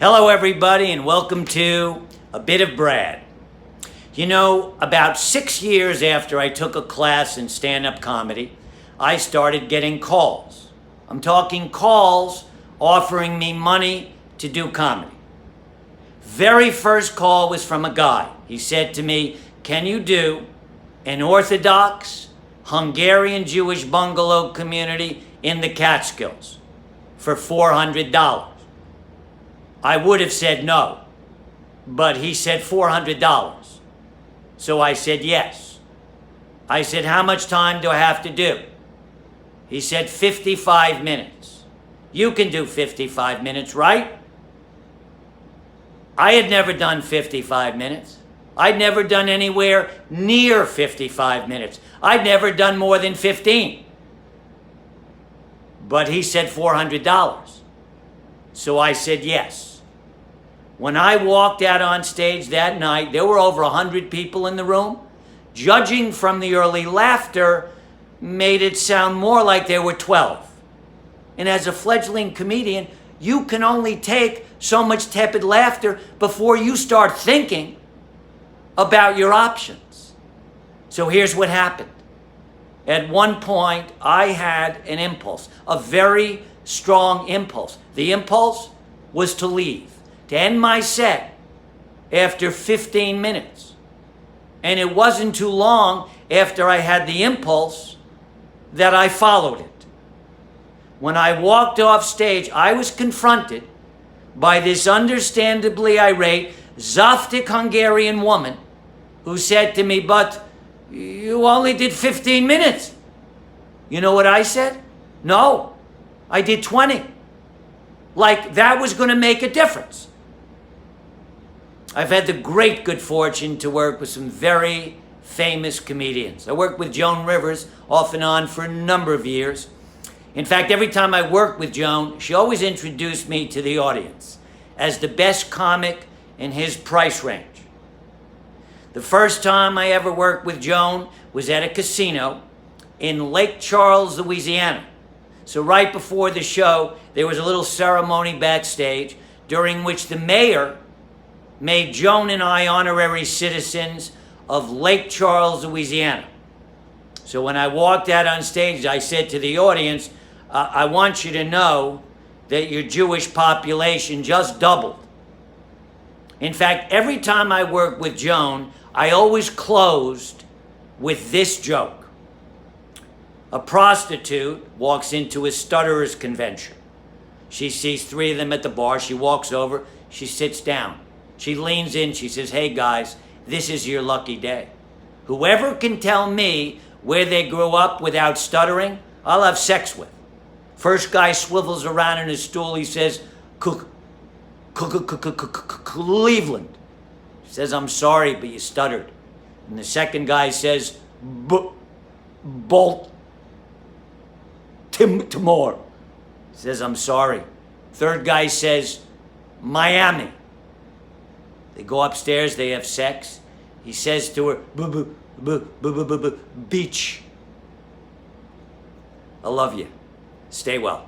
Hello, everybody, and welcome to A Bit of Brad. You know, about 6 years after I took a class in stand-up comedy, I started getting calls. I'm talking calls offering me money to do comedy. Very first call was from a guy. He said to me, "Can you do an Orthodox Hungarian Jewish bungalow community in the Catskills for $400? I would have said no, but he said $400. So I said yes. I said, "How much time do I have to do?" He said 55 minutes. You can do 55 minutes, right? I had never done 55 minutes. I'd never done anywhere near 55 minutes. I'd never done more than 15. But he said $400. So I said yes. When I walked out on stage that night, there were over 100 people in the room. Judging from the early laughter, made it sound more like there were 12. And as a fledgling comedian, you can only take so much tepid laughter before you start thinking about your options. So here's what happened. At one point, I had an impulse, a very strong impulse. The impulse was to leave, to end my set after 15 minutes. And it wasn't too long after I had the impulse that I followed it. When I walked off stage, I was confronted by this understandably irate, Zaftig Hungarian woman who said to me, "But you only did 15 minutes. You know what I said? "No, I did 20. Like that was going to make a difference. I've had the great good fortune to work with some very famous comedians. I worked with Joan Rivers off and on for a number of years. In fact, every time I worked with Joan, she always introduced me to the audience as the best comic in his price range. The first time I ever worked with Joan was at a casino in Lake Charles, Louisiana. So right before the show, there was a little ceremony backstage during which the mayor made Joan and I honorary citizens of Lake Charles, Louisiana. So when I walked out on stage, I said to the audience, I want you to know that your Jewish population just doubled. In fact, every time I worked with Joan, I always closed with this joke. A prostitute walks into a stutterers convention. She sees 3 of them at the bar. She walks over. She sits down. She leans in. She says, "Hey, guys, this is your lucky day. Whoever can tell me where they grew up without stuttering, I'll have sex with." First guy swivels around in his stool. He says, "Cleveland." He says, "I'm sorry, but you stuttered." And the second guy says, "Baltimore." He says, "I'm sorry." Third guy says, "Miami." They go upstairs, they have sex. He says to her, "Beach." I love you. Stay well.